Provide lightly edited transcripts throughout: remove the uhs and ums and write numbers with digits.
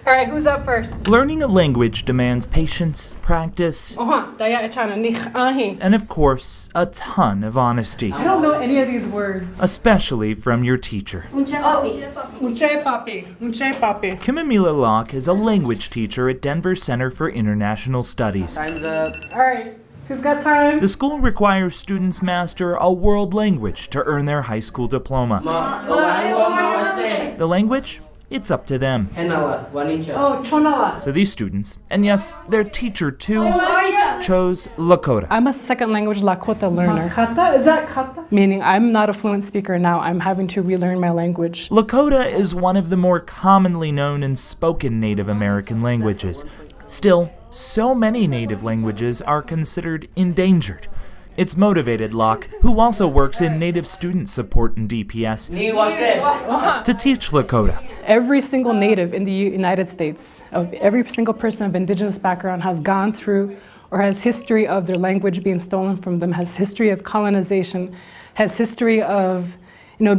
All right, who's up first? Learning a language demands patience, practice, and of course, a ton of honesty. I don't know any of these words. Especially from your teacher. Kimamila Locke is a language teacher at Denver Center for International Studies. Time's up. All right, who's got time? The school requires students master a world language to earn their high school diploma. The language? It's up to them. Oh, Chonala. So these students, and yes, their teacher too, chose Lakota. I'm a second language Lakota learner, Kata? Is that kata? meaning I'm not a fluent speaker now. I'm having to relearn my language. Lakota is one of the more commonly known and spoken Native American languages. Still, so many native languages are considered endangered. It's motivated Locke, who also works in Native student support in DPS, to teach Lakota. Every single native in the United States, of every single person of indigenous background has gone through or has history of their language being stolen from them, has history of colonization, has history of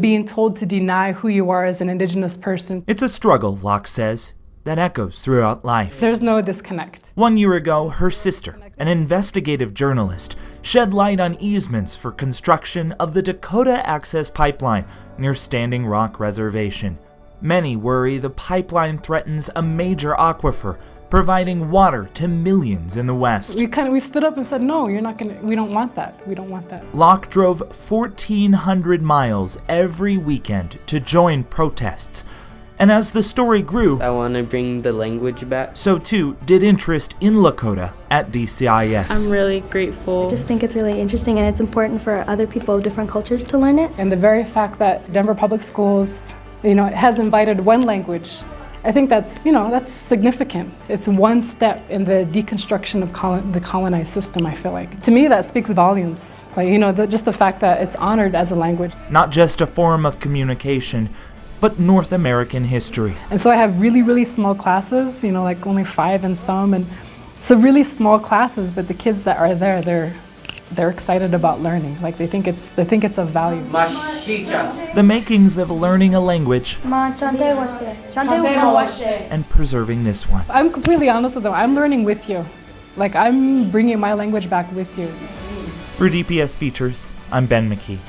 being told to deny who you are as an indigenous person. It's a struggle, Locke says, that echoes throughout life. There's no disconnect. 1 year ago, her sister, an investigative journalist, shed light on easements for construction of the Dakota Access Pipeline near Standing Rock Reservation. Many worry the pipeline threatens a major aquifer, providing water to millions in the West. We stood up and said, no, we don't want that. We don't want that. Locke drove 1,400 miles every weekend to join protests. And as the story grew, I want to bring the language back. so too did interest in Lakota at DCIS. I'm really grateful. I just think it's really interesting, and it's important for other people of different cultures to learn it. And the very fact that Denver Public Schools, has invited one language, I think that's significant. It's one step in the deconstruction of the colonized system, I feel like. To me, that speaks volumes. Just the fact that it's honored as a language. Not just a form of communication, but North American history. And so I have really, really small classes, like only 5 in some, and so really small classes, but the kids that are there, they're excited about learning. Like they think it's of value. The makings of learning a language and preserving this one. I'm completely honest with them. I'm learning with you. Like I'm bringing my language back with you. For DPS Features, I'm Ben McKee.